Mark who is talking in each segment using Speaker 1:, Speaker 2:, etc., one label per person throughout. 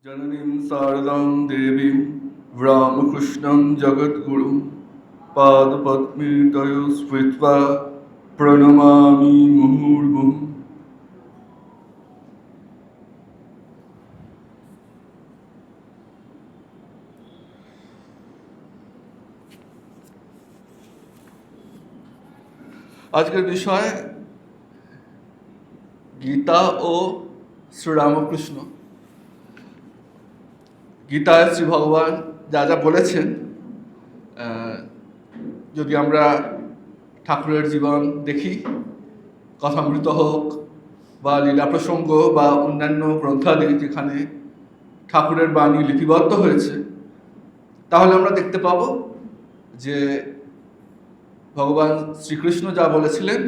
Speaker 1: जननीं शारदां देवीं रामकृष्णं जगद्गुरुं पादपद्मे तयो स्मृत्वा प्रणमामि मुहुर्मुहुः। আজকের বিষয় গীতা ও শ্রীরামকৃষ্ণ। গীতায় শ্রী ভগবান যা যা বলেছেন, যদি আমরা ঠাকুরের জীবন দেখি, কথামৃত হোক বা লীলা প্রসঙ্গ বা অন্যান্য গ্রন্থাদি যেখানে ঠাকুরের বাণী লিপিবদ্ধ হয়েছে, তাহলে আমরা দেখতে পাব যে ভগবান শ্রীকৃষ্ণ যা বলেছিলেন,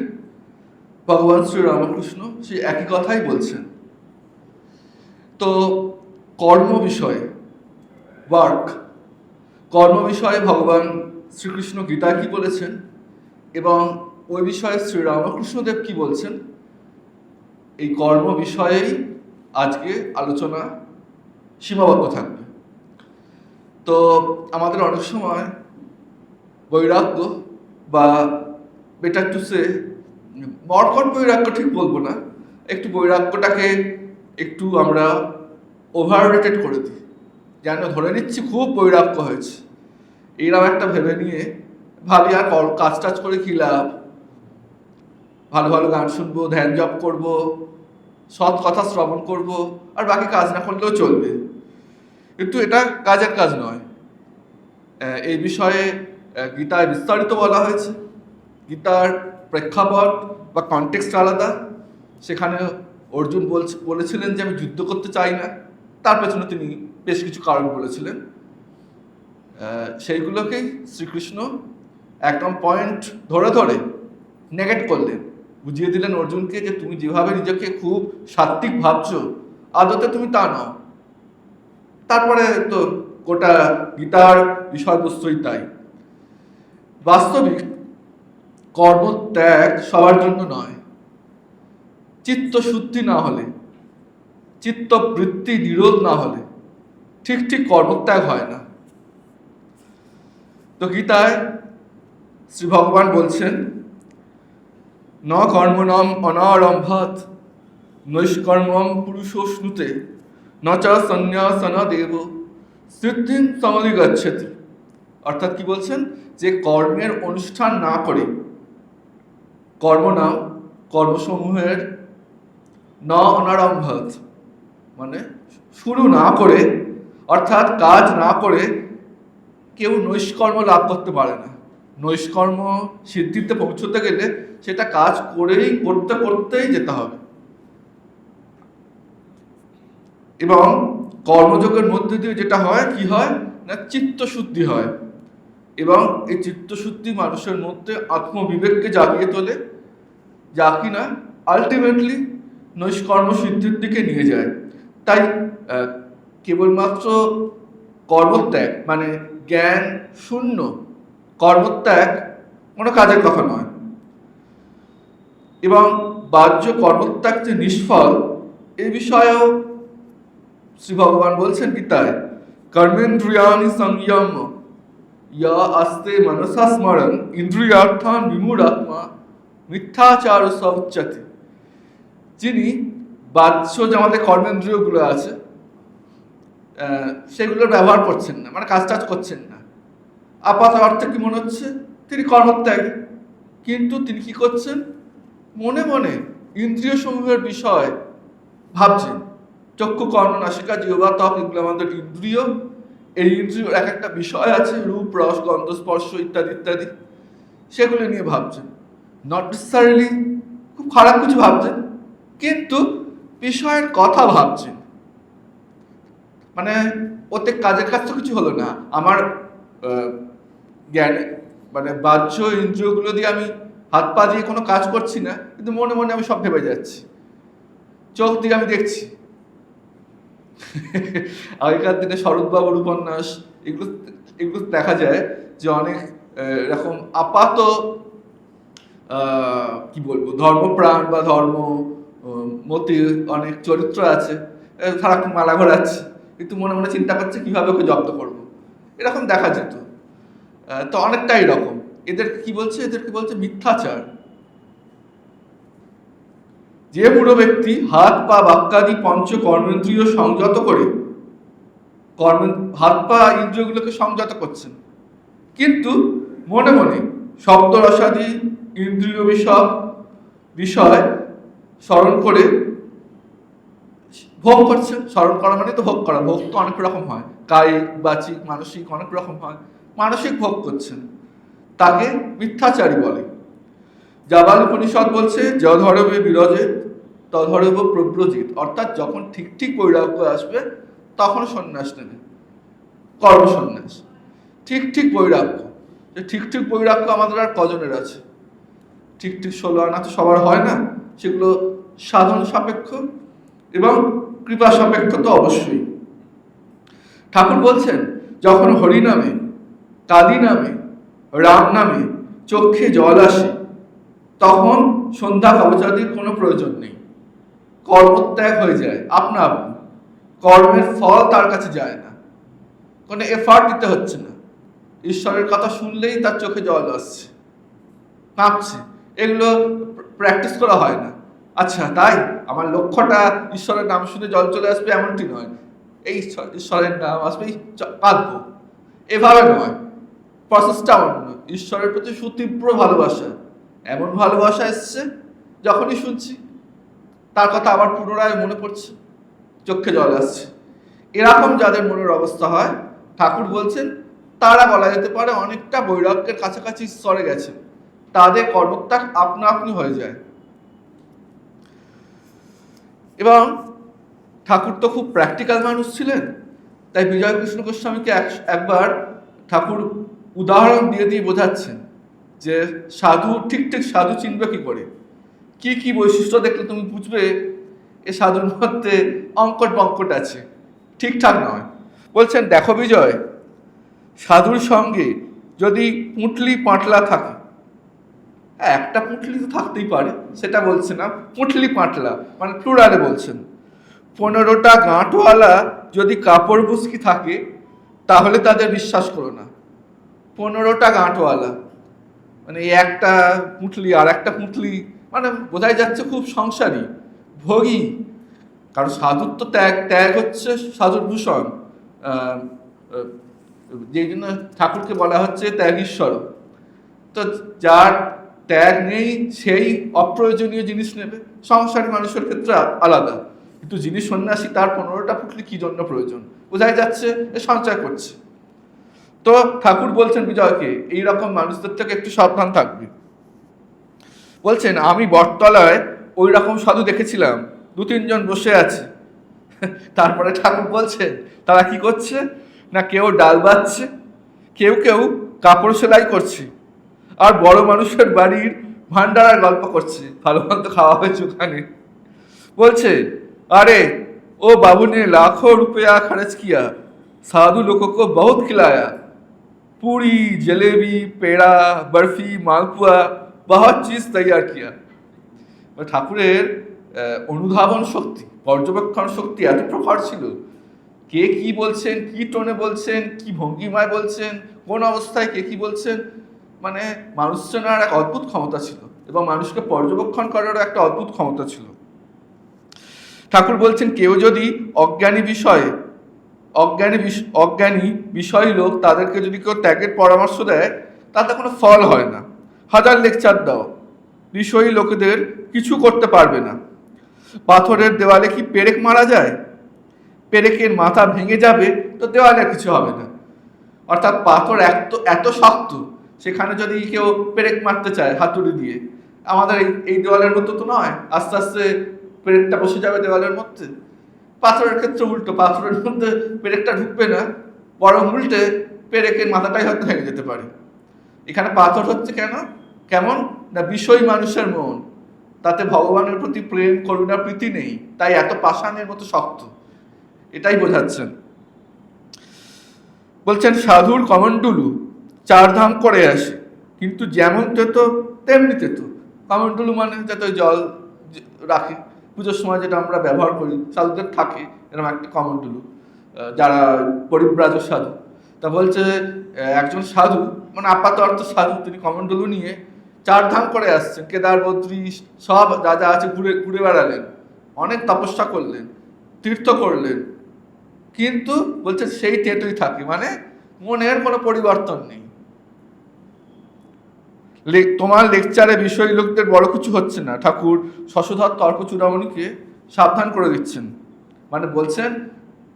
Speaker 1: ভগবান শ্রীরামকৃষ্ণ সেই একই কথাই বলছেন। তো কর্ম বিষয়ে, কর্ম বিষয়ে ভগবান শ্রীকৃষ্ণ গীতায় কি বলেছেন এবং ওই বিষয়ে শ্রীরামকৃষ্ণদেব কি বলছেন, এই কর্ম বিষয়েই আজকে আলোচনা সীমাবদ্ধ থাকবে। তো আমাদের অনেক সময় বৈরাগ্য বা বেটার টু সে মর্কট বৈরাগ্য ঠিক বলবো না, একটু বৈরাগ্যটাকে একটু আমরা ওভার রেটেড করে দিই, যেন ধরে নিচ্ছি খুব বৈরাগ্য হয়েছে, এইরকম একটা ভেবে নিয়ে ভাবি আর কাজ টাজ করে কী লাভ, ভালো ভালো গান শুনবো, ধ্যান জপ করবো, সৎ কথা শ্রবণ করব, আর বাকি কাজ না করলেও চলবে। কিন্তু এটা কাজের কাজ নয়। এই বিষয়ে গীতায় বিস্তারিত বলা হয়েছে। গীতার প্রেক্ষাপট বা কনটেক্সট আলাদা। সেখানে অর্জুন বলেছিলেন যে আমি যুদ্ধ করতে চাই না, তার পেছনে তিনি বেশ কিছু কারণ বলেছিলেন। সেইগুলোকেই শ্রীকৃষ্ণ একদম পয়েন্ট ধরে ধরে নেগেট করলেন, বুঝিয়ে দিলেন অর্জুনকে যে তুমি যেভাবে নিজেকে খুব সাত্ত্বিক ভাবছো, আদতে তুমি তা নও। তারপরে তো গোটা গীতার বিষয়বস্তুই তাই। বাস্তবিক কর্মত্যাগ সবার জন্য নয়। চিত্ত শুদ্ধি না হলে, চিত্তবৃত্তি নিরোধ না হলে ঠিক ঠিক কর্মত্যাগ হয় না। তো গীতায় শ্রী ভগবান বলছেন, ন কর্মণম অনারম্ভাৎ নৈষ্কর্মম পুরুষোষ্ণুতে ন চ সন্ন্যাসনাদেব সিদ্ধিং সমধিগচ্ছতি। অর্থাৎ কি বলছেন, যে কর্মের অনুষ্ঠান না করে, কর্ম নাম কর্মসমূহের ন অনারম্ভাৎ মানে শুরু না করে, অর্থাৎ কাজ না করে কেউ নৈষ্কর্ম লাভ করতে পারে না। নৈষ্কর্ম সিদ্ধিতে পৌঁছতে গেলে সেটা কাজ করেই করতেই যেতে হবে। এবং কর্মযোগের মধ্যে দিয়ে যেটা হয়, কি হয় না, চিত্তশুদ্ধি হয়। এবং এই চিত্তশুদ্ধি মানুষের মধ্যে আত্মবিবেককে জাগিয়ে তোলে, যা কিনা আলটিমেটলি নৈষ্কর্ম সিদ্ধির দিকে নিয়ে যায়। তাই কেবলমাত্র কর্মত্যাগ মানে জ্ঞান শূন্য কর্মত্যাগ কোনো কাজের কথা নয়। এবং বাহ্য কর্মত্যাগ যে নিষ্ফল, এই বিষয়েও শ্রী ভগবান বলছেন গীতায়, কর্মেন্দ্রিয়াণি সংযম ইয়া আস্তে মনসা স্মরণ ইন্দ্রিয়ার্থান বিমূঢ়াত্মা মিথ্যাচার সৌচ্যতে। যিনি বাহ্য যে আমাদের কর্মেন্দ্রিয়গুলো আছে, সেগুলোর ব্যবহার করছেন না, মানে কাজ টাজ করছেন না, আপাত অর্থে কি মনে হচ্ছে তিনি কর্মত্যাগী, কিন্তু তিনি কি করছেন, মনে মনে ইন্দ্রিয় সমূহের বিষয় ভাবছেন। চক্ষু কর্ণ নাসিকা জিহ্বা ত্বক, এগুলো আমাদের ইন্দ্রিয়। এই ইন্দ্রিয় এক একটা বিষয় আছে, রূপ রস গন্ধ স্পর্শ ইত্যাদি ইত্যাদি, সেগুলো নিয়ে ভাবছেন। নট নেসেসারিলি খুব খারাপ কিছু ভাবছেন, কিন্তু বিষয়ের কথা ভাবছেন। মানে ওতে কাজের কাজ তো কিছু হলো না, আমার জ্ঞান মানে বাহ্য ইন্দ্রিয়গুলো দিয়ে আমি হাত পা দিয়ে কোনো কাজ করছি না, কিন্তু মনে মনে আমি সব ভেবে যাচ্ছি, চোখ দিয়ে আমি দেখছি। আগেকার দিনে শরৎবাবুর উপন্যাস, এগুলো দেখা যায় যে অনেক এরকম আপাত কি বলবো ধর্মপ্রাণ বা ধর্ম মতি অনেক চরিত্র আছে, সারাক্ষণ মালা ঘোরাচ্ছে, কিন্তু মনে মনে চিন্তা করছে কিভাবে ওকে জব্দ করবো, এরকম দেখা যেত। তো অনেকটা এরকম। এদেরকে বলছে মিথ্যাচার। যে বুড়ো ব্যক্তি হাত পা বাক্যাদি পঞ্চ কর্মেন্দ্রিয় সংযত করে হাত পা ইন্দ্রিয়গুলোকে সংযত করছেন, কিন্তু মনে মনে শব্দ রসাদি ইন্দ্রিয় বিষয় স্মরণ করে ভোগ করছেন। স্মরণ করা মানে তো ভোগ করা, ভোগ তো অনেক রকম হয়, কায়িক বাচিক মানসিক অনেক রকম হয়। মানসিক ভোগ করছেন, তাকে মিথ্যাচারী বলে। জাবাল উপনিষদ বলছে যধরবে বিরজে তধরব প্রব্রজিৎ, অর্থাৎ যখন ঠিক ঠিক বৈরাগ্য আসবে তখন সন্ন্যাস নেবে, কর্মসন্ন্যাস। ঠিক ঠিক বৈরাগ্য, ঠিক ঠিক বৈরাগ্য আমাদের আর কজনের আছে? ঠিক ঠিক 16 আনা তো সবার হয় না, সেগুলো সাধন সাপেক্ষ এবং কৃপা সাপেক্ষ তো অবশ্যই। ঠাকুর বলছেন যখন হরি নামে, কালী নামে, রাম নামে চক্ষে জল আসে, তখন সন্ধ্যা কবচাদির কোনো প্রয়োজন নেই, কর্মত্যাগ হয়ে যায় আপনা আপনি। কর্মের ফল তার কাছে যায় না, কোনো এফার্ট দিতে হচ্ছে না। ঈশ্বরের কথা শুনলেই তার চোখে জল আসছে, কাঁপছে। এগুলো প্র্যাকটিস করা হয় না। আচ্ছা তাই আমার লক্ষ্যটা ঈশ্বরের নাম শুনে জল চলে আসবে এমনটি নয়, এই ঈশ্বরের নাম আসবেই কাঁদবো, এভাবে নয়। প্রসেসটা অন্য। ঈশ্বরের প্রতি সুতীব্র ভালোবাসা, এমন ভালোবাসা এসছে যখনই শুনছি তার কথা আবার পুনরায় মনে পড়ছে, চোখে জল আসছে। এরকম যাদের মনের অবস্থা হয়, ঠাকুর বলছেন তারা বলা যেতে পারে অনেকটা বৈরাগ্যের কাছাকাছি স্তরে গেছে, তাদের কর্মত্যাগ আপনা আপনি হয়ে যায়। এবং ঠাকুর তো খুব প্র্যাকটিক্যাল মানুষ ছিলেন, তাই বিজয় কৃষ্ণ গোস্বামীকে একবার ঠাকুর উদাহরণ দিয়ে দিয়ে বোঝাচ্ছেন যে সাধু ঠিক ঠিক সাধু চিনবে কি করে, কি কি বৈশিষ্ট্য দেখলে তুমি বুঝবে এ সাধুর মধ্যে অঙ্কট বঙ্কট আছে, ঠিকঠাক নয়। বলছেন দেখো বিজয়, সাধুর সঙ্গে যদি পুঁটলি পাঁটলা থাকে, একটা পুঁটলি তো থাকতেই পারে, সেটা বলছে না, পুঁটলি পাঁটলা মানে প্লুরালে বলছেন। 15টা গাঁটওয়ালা যদি কাপড় বুসকি থাকে তাহলে তাদের বিশ্বাস করো না। 15টা গাঁটওয়ালা মানে একটা পুঁটলি আর একটা পুঁটলি, মানে বোঝাই যাচ্ছে খুব সংসারী ভোগী। কারণ সাধুর তো ত্যাগ হচ্ছে সাধুর ভূষণ, যেই জন্য ঠাকুরকে বলা হচ্ছে ত্যাগীশ্বর। তো যার ত্যাগ নেই সেই অপ্রয়োজনীয় জিনিস নেবে, সংসারী মানুষের ক্ষেত্রে আলাদা, কিন্তু যিনি সন্ন্যাসী তার 15টা পুঁটলি কি জন্য প্রয়োজন, বোঝাই যাচ্ছে এ সঞ্চয় করছে। তো ঠাকুর বলছেন বিজয়কে এইরকম মানুষদের থেকে একটু সাবধান থাকবে। বলছেন আমি বটতলায় ওই রকম সাধু দেখেছিলাম, 2-3 জন বসে আছে। তারপরে ঠাকুর বলছেন তারা কি করছে না, কেউ ডাল বাচ্ছে, কেউ কেউ কাপড় সেলাই করছে, আর বড় মানুষের বাড়ির ভান্ডারার গল্প করছে, ভালো মন্দ খাওয়া হয়েছে ওখানে। বলছে अरे ओ बाबू ने लाखों रुपया खर्च किया, साधु लोगों को बहुत खिलाया, पूरी जलेबी पेड़ा बर्फी मालपुआ बहुत चीज तैयार किया। ঠাকুরের অনুধাবন শক্তি, পর্যবেক্ষণ শক্তি এত প্রখর ছিল, কে কি বলছেন, কি টোনে বলছেন, কি ভঙ্গিমায় বলছেন, কোন অবস্থায় কে কি বলছেন, মানে মানুষ চেনার এক অদ্ভুত ক্ষমতা ছিল এবং মানুষকে পর্যবেক্ষণ করারও একটা অদ্ভুত ক্ষমতা ছিল। ঠাকুর বলছেন কেউ যদি অজ্ঞানী বিষয় লোক তাদেরকে যদি কেউ ত্যাগের পরামর্শ দেয় তাতে কোনো ফল হয় না। 1000 লেকচার দাও, বিষয়ী লোকেদের কিছু করতে পারবে না। পাথরের দেওয়ালে কি পেরেক মারা যায়? পেরেকের মাথা ভেঙে যাবে তো দেওয়ালে কিছু হবে না। অর্থাৎ পাথর এত শক্ত, সেখানে যদি কেউ পেরেক মারতে চায় হাতুড়ি দিয়ে, আমাদের এই দেওয়ালের মতো তো নয়, আস্তে আস্তে পেরেকটা বসে যাবে দেওয়ালের মধ্যে। পাথরের ক্ষেত্রে উল্টো, পাথরের মধ্যে পেরেকটা ঢুকবে না, বরং উল্টে পেরেকের মাথাটাই হয়তো ভেঙে যেতে পারে। এখানে পাথর হচ্ছে কেমন না বিষয় মানুষের মন, তাতে ভগবানের প্রতি প্রেম করুণা প্রীতি নেই, তাই এত পাষাণের মতো শক্ত, এটাই বোঝাচ্ছেন। বলছেন সাধুর কমণ্ডলু 4 ধাম করে আসে, কিন্তু যেমন তেতো তেমনি তেতো। কমণ্ডলু মানে যাতে জল রাখে, পুজোর সময় যেটা আমরা ব্যবহার করি, সাধুদের থাকে এরকম একটা কমণ্ডলু, যারা পরিব্রাজক সাধু, তা বলছে একজন সাধু, মানে আপাত অর্থ সাধু, তিনি কমণ্ডলু নিয়ে 4 ধাম করে আসছেন, কেদার বদ্রী সব যা যা আছে ঘুরে ঘুরে বেড়ালেন, অনেক তপস্যা করলেন, তীর্থ করলেন, কিন্তু বলছে সেই তেতই থাকে, মানে মনের কোনো পরিবর্তন নেই। তোমার লেকচারে বিষয় লোকদের বড় কিছু হচ্ছে না, ঠাকুর শশধর তর্ক চূড়ামণিকে সাবধান করে দিচ্ছেন। মানে বলছেন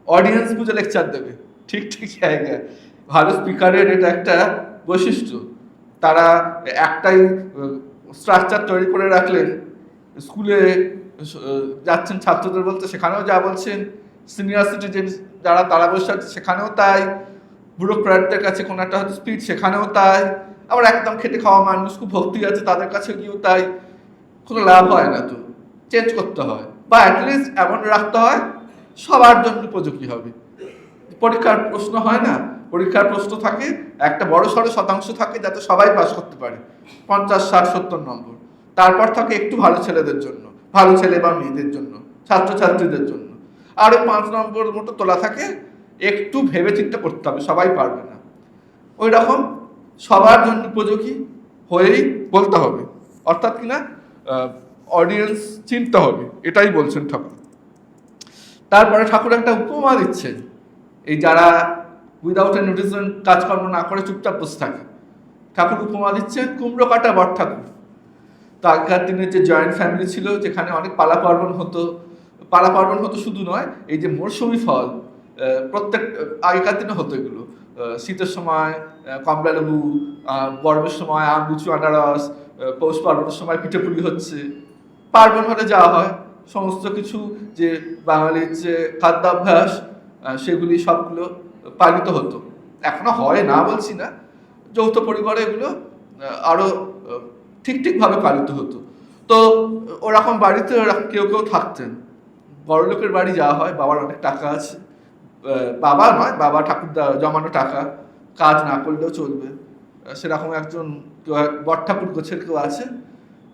Speaker 1: অডিয়েন্স বুঝে লেকচার দেবে, ঠিক ঠিক জায়গায়। ভালো স্পিকারের এটা একটা বৈশিষ্ট্য। তারা একটাই স্ট্রাকচার তৈরি করে রাখলেন, স্কুলে যাচ্ছেন ছাত্রদের বলতে, সেখানেও যা বলছেন, সিনিয়র সিটিজেন যারা তারা বসে আছে সেখানেও তাই, ব্যুরোক্র্যাটদের কাছে কোনো একটা হয়তো স্পিচ, সেখানেও তাই, আবার একদম খেটে খাওয়া মানুষ খুব ভক্তি আছে তাদের কাছে গিয়েও তাই। কোনো লাভ হয় না, তো চেঞ্জ করতে হয়, বা অ্যাটলিস্ট এমন রাখতে হয় সবার জন্য উপযোগী হবে। পরীক্ষার প্রশ্ন হয় না, পরীক্ষার প্রশ্ন থাকে একটা বড় সড়ো শতাংশ থাকে যাতে সবাই পাস করতে পারে, 50, 60, 70 নম্বর। তারপর থাকে একটু ভালো ছেলেদের জন্য, ভালো ছেলে বা মেয়েদের জন্য, ছাত্রছাত্রীদের জন্য আরও 5 নম্বর মতো তোলা থাকে, একটু ভেবে চিন্তা করতে হবে, সবাই পারবে না। ওই রকম সবার জন্য উপযোগী হয়েই বলতে হবে, অর্থাৎ কিনা অডিয়েন্স চিনতে হবে, এটাই বলছেন ঠাকুর। তারপরে ঠাকুর একটা উপমা দিচ্ছেন, এই যারা উইদাউট এ নোটিশন কাজকর্ম না করে চুপচাপ বসে থাকে, ঠাকুর উপমা দিচ্ছেন কুমড়ো কাটা বট ঠাকুর। তো আগেকার দিনের যে জয়েন্ট ফ্যামিলি ছিল, যেখানে অনেক পালা পার্বণ হতো শুধু নয়, এই যে মরশুমি ফল প্রত্যেক আগেকার দিনে হতো এগুলো, শীতের সময় কমলা লেবু, গরমের সময় আম, লিচু, আনারস, পৌষ পার্বণের সময় পিঠেপুলি হচ্ছে, পার্বণ হলে যাওয়া হয়, সমস্ত কিছু যে বাঙালির যে খাদ্যাভ্যাস সেগুলি সবগুলো পালিত হতো। এখনো হয় না বলছি না, যৌথ পরিবারে এগুলো আরও ঠিকভাবে পালিত হতো। তো ওরকম বাড়িতে ওরকম কেউ কেউ থাকতেন, বড় লোকের বাড়ি যাওয়া হয়, বাবার অনেক টাকা আছে, বাবা নয়, বাবা ঠাকুর জমানো টাকা, কাজ না করলেও চলবে, সেরকম একজন বট ঠাকুর গোছের কেউ আছে,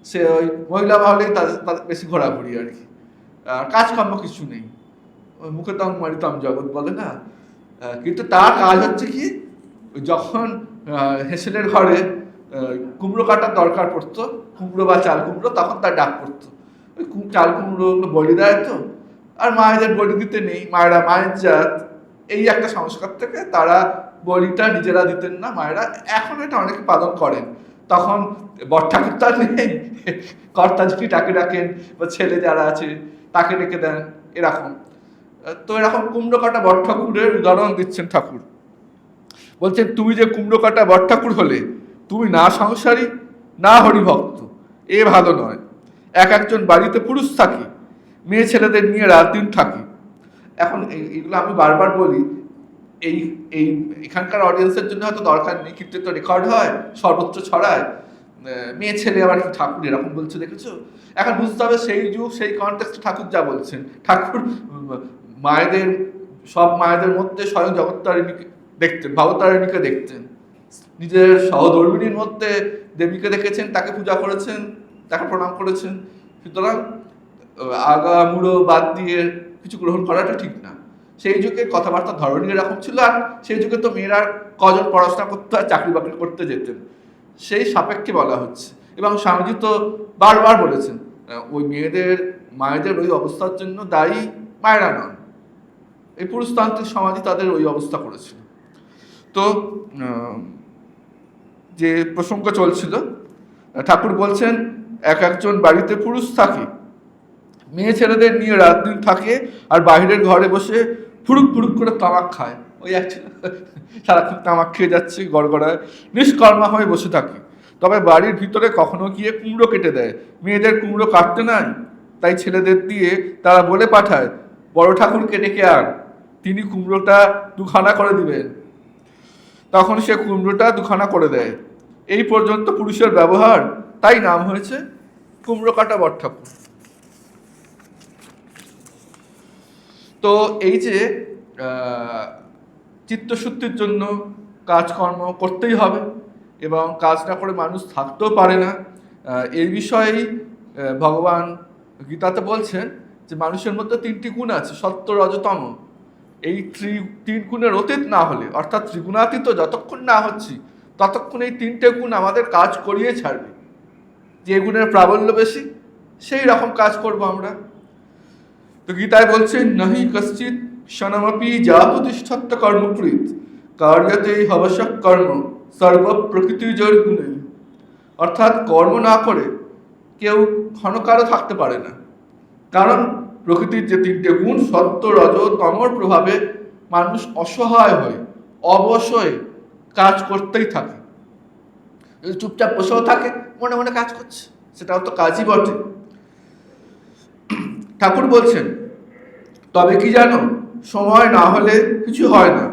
Speaker 1: সে ওই মহিলা মহলেই তাদের বেশি ঘোরাঘুরি আর কি, কাজকর্ম কিছু নেই, ওই মুখে তং মারিতাম জগৎ বলে না। কিন্তু তার কাজ হচ্ছে কি, যখন হেসেলের ঘরে কুমড়ো কাটার দরকার পড়তো, কুমড়ো বা চাল কুমড়ো, তখন তার ডাক পড়তো, ওই চাল কুমড়ো বলি দেয় তো, আর মায়েদের বলি দিতে নেই, মায়েরা মায়ের জাত, এই একটা সংস্কার থেকে তারা বলিটা নিজেরা দিতেন না মায়েরা। এখন এটা অনেকে পালন করেন, তখন বট ঠাকুর তার নেই, কর্তা যদি তাকে ডাকেন বা ছেলে যারা আছে তাকে ডেকে দেন, এরকম। তো এরকম কুমড়ো কাটা বট ঠাকুরের উদাহরণ দিচ্ছেন ঠাকুর, বলছেন তুমি যে কুমড়ো কাটা বট ঠাকুর হলে, তুমি না সংসারী না হরিভক্ত, এ ভালো নয়। একজন বাড়িতে পুরুষ থাকি, মেয়ে ছেলেদের নিয়ে রাত দিন থাকি। এখন এইগুলো আমি বারবার বলি, এখানকার অডিয়েন্সের জন্য হয়তো দরকার নেই, কিন্তু তো রেকর্ড হয়, সর্বত্র ছড়ায়, মেয়ে ছেলে আবার কি ঠাকুর এরকম বলছে দেখেছো। এখন বুঝতে হবে সেই যুগ সেই কনটেক্সটে ঠাকুর যা বলছেন, ঠাকুর মায়েদের, সব মায়েদের মধ্যে স্বয়ং জগত্তারিণীকে দেখতেন, ভবতারিণীকে দেখতেন, নিজের সহধর্মিণীর মধ্যে দেবীকে দেখেছেন, তাকে পূজা করেছেন, তাকে প্রণাম করেছেন। সুতরাং আগামুড়ো বাদ দিয়ে কিছু গ্রহণ করাটা ঠিক না। সেই যুগে কথাবার্তার ধরনই এরকম ছিল, আর সেই যুগে তো মেয়েরা কজন পড়াশোনা করতে হয়, চাকরি বাকরি করতে যেতেন, সেই সাপেক্ষে বলা হচ্ছে। এবং স্বামীজি তো বারবার বলেছেন, ওই মায়েদের ওই অবস্থার জন্য দায়ী মায়েরা নন, এই পুরুষতান্ত্রিক সমাজই তাদের ওই অবস্থা করেছিল। তো যে প্রসঙ্গ চলছিল, ঠাকুর বলছেন একজন বাড়িতে পুরুষ থাকে, মেয়ে ছেলেদের নিয়ে রাত দিন থাকে, আর বাইরের ঘরে বসে ফুরুক ফুরুক করে তামাক খায়, ওই সারাক্ষণ তামাক খেয়ে যাচ্ছে গড়গড়ায়, নিষ্কর্মা হয়ে বসে থাকে। তবে বাড়ির ভিতরে কখনো গিয়ে কুমড়ো কেটে দেয়, মেয়েদের কুমড়ো কাটতে নাই, তাই ছেলেদের দিয়ে তারা বলে পাঠায় বড় ঠাকুরকে ডেকে আন, তিনি কুমড়োটা 2খানা করে দিবেন। তখন সে কুমড়োটা 2খানা করে দেয়। এই পর্যন্ত পুরুষের ব্যবহার, তাই নাম হয়েছে কুমড়ো কাটা বট ঠাকুর। তো এই যে চিত্তশুদ্ধির জন্য কাজকর্ম করতেই হবে, এবং কাজ না করে মানুষ থাকতেও পারে না, এই বিষয়েই ভগবান গীতাতে বলছেন যে মানুষের মধ্যে 3টি গুণ আছে, সত্য, রজ, তম। এই তিন গুণের অতীত না হলে, অর্থাৎ ত্রিগুণাতীত যতক্ষণ না হচ্ছি ততক্ষণ এই তিনটে গুণ আমাদের কাজ করিয়ে ছাড়বে। যে গুণের প্রাবল্য বেশি সেই রকম কাজ করব আমরা। তো গীতায় বলছে, নাহি কশ্চিৎ ক্ষণমপি জাততিষ্ঠত্য কর্মকৃত কার্যতে হবশক কর্ম সর্ব প্রকৃতিজর গুণে। অর্থাৎ কর্ম না করে কেউ ক্ষণকালও থাকতে পারে না, কারণ প্রকৃতির যে তিনটে গুণ সত্য রজ তমর প্রভাবে মানুষ অসহায় হয়ে অবশ্যই কাজ করতেই থাকে। যদি চুপচাপ বসেও থাকে মনে মনে কাজ করছে, সেটাও তো কাজই বটে। ঠাকুর বলছেন, তবে কি জানো, সময় না হলে কিছু হয় না।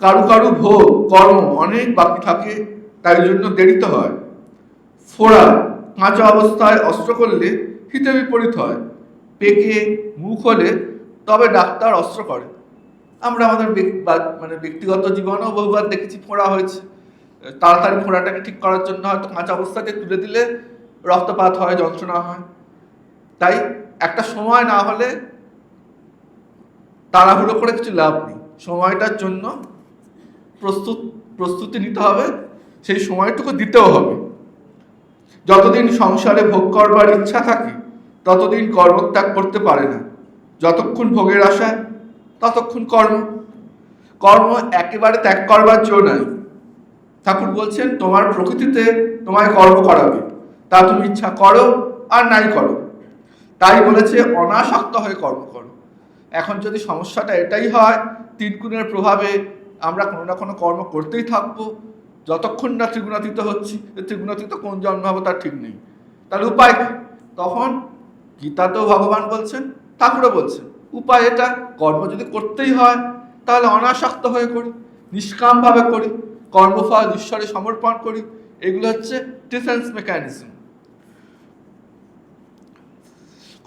Speaker 1: কারু কারু ভোগ কর্ম অনেক বাকি থাকে, তাই জন্য দেরিতে হয়। ফোড়া কাঁচা অবস্থায় অস্ত্র করলে হিতে বিপরীত হয়, পেকে মুখ হলে তবে ডাক্তার অস্ত্র করে। আমরা আমাদের ব্যক্তিগত জীবনেও বহুবার দেখেছি ফোড়া হয়েছে, তাড়াতাড়ি ফোড়াটাকে ঠিক করার জন্য হয়তো কাঁচা অবস্থাতে তুলে দিলে রক্তপাত হয়, যন্ত্রণা হয়। তাই একটা সময় না হলে তাড়াহুড়ো করে কিছু লাভ নেই, সময়টার জন্য প্রস্তুতি নিতে হবে, সেই সময়টুকু দিতেও হবে। যতদিন সংসারে ভোগ করবার ইচ্ছা থাকে ততদিন কর্মত্যাগ করতে পারে না। যতক্ষণ ভোগের আশা ততক্ষণ কর্ম। কর্ম একেবারে ত্যাগ করবার জো নাই। ঠাকুর বলছেন, তোমার প্রকৃতিতে তোমায় কর্ম করাবে, তা তুমি ইচ্ছা করো আর নাই করো। তাই বলেছে অনাসক্ত হয়ে কর্ম করো। এখন যদি সমস্যাটা এটাই হয়, তিন গুণের প্রভাবে আমরা কোনো না কোনো কর্ম করতেই থাকবো যতক্ষণ না ত্রিগুণাতীত হচ্ছি। ত্রিগুণাতীত কোন জন্ম হবে তার ঠিক নেই, তাহলে উপায় কি? তখন গীতাতেও ভগবান বলছেন, ঠাকুরও বলছেন, উপায় এটা, কর্ম যদি করতেই হয় তাহলে অনাসক্ত হয়ে করি, নিষ্কামভাবে করি, কর্মফল ঈশ্বরে সমর্পণ করি। এগুলো হচ্ছে ডিফেন্স মেকানিজম।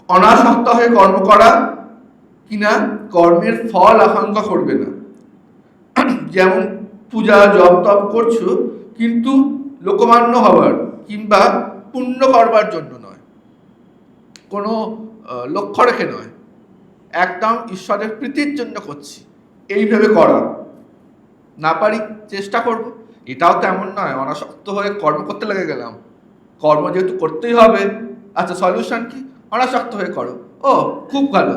Speaker 1: অনাসক্ত হয়ে কর্ম করা কিনা কর্মের ফল আকাঙ্ক্ষা করবে না। যেমন পূজা জপ তপ করছো, কিন্তু লোকমান্য হবার কিংবা পুণ্য করবার জন্য নয়, কোনো লক্ষ্য রেখে নয়, একদম ঈশ্বরের প্রীতির জন্য করছি, এইভাবে করা। না পারি চেষ্টা করব, এটাও তেমন নয় অনাসক্ত হয়ে কর্ম করতে লেগে গেলাম। কর্ম যেহেতু করতেই হবে, আচ্ছা সলিউশন কি? অনাসক্ত হয়ে করো। ও খুব ভালো,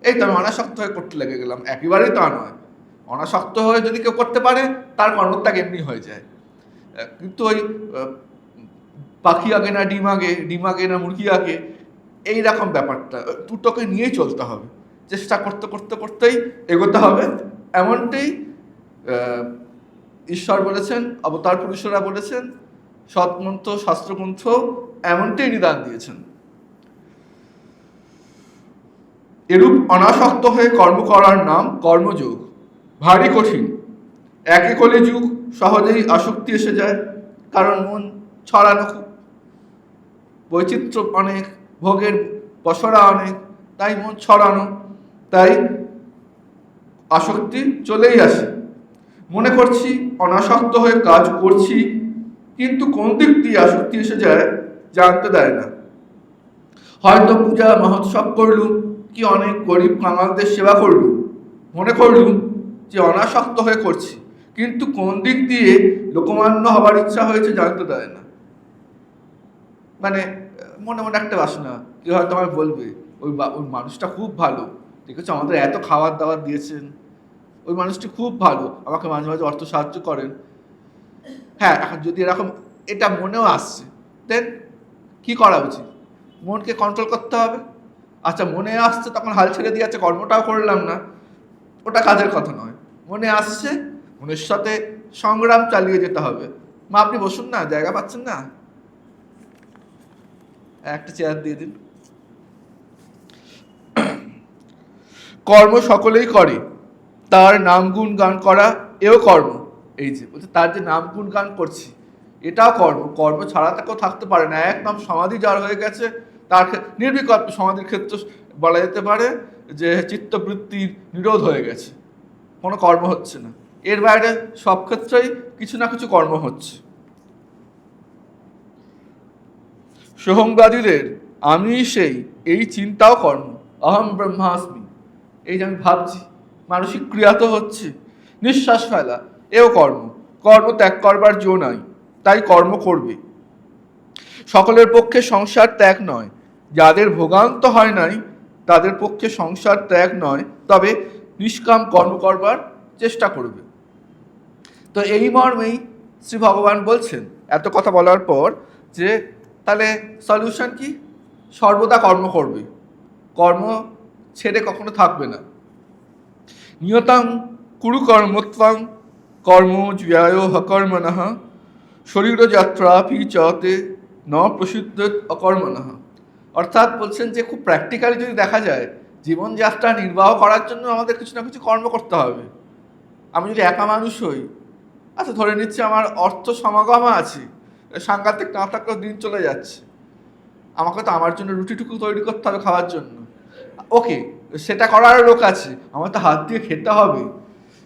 Speaker 1: এই তো আমি অনাসক্ত হয়ে করতে লেগে গেলাম। একেবারেই তা নয়। অনাসক্ত হয়ে যদি কেউ করতে পারে তার কর্মত্যাগ এমনি হয়ে যায়। কিন্তু ওই পাখি আগে না ডিম আগে, ডিম আগে না মুরগি আগে, এইরকম ব্যাপারটা, দুটোকে নিয়েই চলতে হবে। চেষ্টা করতে করতে করতেই এগোতে হবে। এমনটাই ঈশ্বর বলেছেন, অবতার পুরুষরা বলেছেন, সৎমন্ত্র শাস্ত্রগ্রন্থ এমনটাই নিদান দিয়েছেন। এরূপ অনাসক্ত হয়ে কর্ম করার নাম কর্মযোগ। ভারী কঠিন। একে কলে যুগ সহজেই আসক্তি এসে যায়, কারণ মন ছড়ানো খুব, বৈচিত্র্য অনেক, ভোগের পসরা অনেক, তাই মন ছড়ানো, তাই আসক্তি চলেই আসে। মনে করছি অনাসক্ত হয়ে কাজ করছি, কিন্তু কোন দিক দিয়ে আসক্তি এসে যায় জানতে দেয় না। হয়তো পূজা মহোৎসব করলুম, কি অনেক গরিব কাঙালদের সেবা করলুম, মনে করলুম যে অনাসক্ত হয়ে করছি, কিন্তু কোন দিক দিয়ে লোকমান্য হবার ইচ্ছা হয়েছে জানতে দেয় না। মানে মনে মনে একটা বাসনা, কি হয়তো আমায় বলবে ওই মানুষটা খুব ভালো, ঠিক আছে, আমাদের এত খাবার দাবার দিয়েছেন, ওই মানুষটি খুব ভালো, আমাকে মাঝে মাঝে অর্থ সাহায্য করেন। হ্যাঁ, এখন যদি এরকম এটা মনেও আসছে, দেন কি করা উচিত? মনকে কন্ট্রোল করতে হবে। আচ্ছা, মনে আসছে তখন হাল ছেড়ে দিয়ে আছে, কর্মটাও করলাম না, ওটা কাজের কথা নয়। মনে আসছে, মনের সাথে সংগ্রাম চালিয়ে যেতে হবে। মা আপনি বসুন না, জায়গা পাচ্ছেন না, একটা চেয়ার দিয়ে দিন। কর্ম সকলেই করে, তার নাম গুণ গান করা এও কর্ম। এই যে বলছে, তার যে নাম গুণ গান করছি এটাও কর্ম। কর্ম ছাড়া কেউ থাকতে পারে না। একদম সমাধি যার হয়ে গেছে তার নির্বিকল্প সমাধির ক্ষেত্রে বলা যেতে পারে যে চিত্তবৃত্তির নিরোধ হয়ে গেছে, কোনো কর্ম হচ্ছে না। এর বাইরে সব ক্ষেত্রেই কিছু না কিছু কর্ম হচ্ছে। সোহমবাদীদের আমি সেই, এই চিন্তাও কর্ম। অহম ব্রহ্মাস্মি, এই যে আমি ভাবছি, মানসিক ক্রিয়া তো হচ্ছে। নিঃশ্বাস ফেলা এও কর্ম। কর্ম ত্যাগ করবার জো নাই, তাই কর্ম করবে। সকলের পক্ষে সংসার ত্যাগ নয়, যাদের ভোগান্ত হয় নাই তাদের পক্ষে সংসার ত্যাগ নয়, তবে নিষ্কাম কর্ম করবার চেষ্টা করবে। তো এই মর্মেই শ্রী ভগবান বলছেন এত কথা বলার পর যে তাহলে সলিউশন কি? সর্বদা কর্ম করবে, কর্ম ছেড়ে কখনো থাকবে না। নিয়তাং কুরু কর্মত্বাং কর্ম জ্যায় হকর্মণঃ শরীরযাত্রা পিচতে ন প্রসিদ্ধ অকর্মণঃ। অর্থাৎ বলছেন যে খুব প্র্যাকটিক্যালি যদি দেখা যায়, জীবনযাত্রা নির্বাহ করার জন্য আমাদের কিছু না কিছু কর্ম করতে হবে। আমি যদি একা মানুষ হই, আচ্ছা ধরে নিচ্ছি আমার অর্থ সমাগম আছে, সাংঘাতিক না থাকলেও দিন চলে যাচ্ছে, আমাকে তো আমার জন্য রুটিটুকু তৈরি করতে হবে খাওয়ার জন্য। ওকে, সেটা করার লোক আছে, আমার তো হাত দিয়ে খেতে হবে।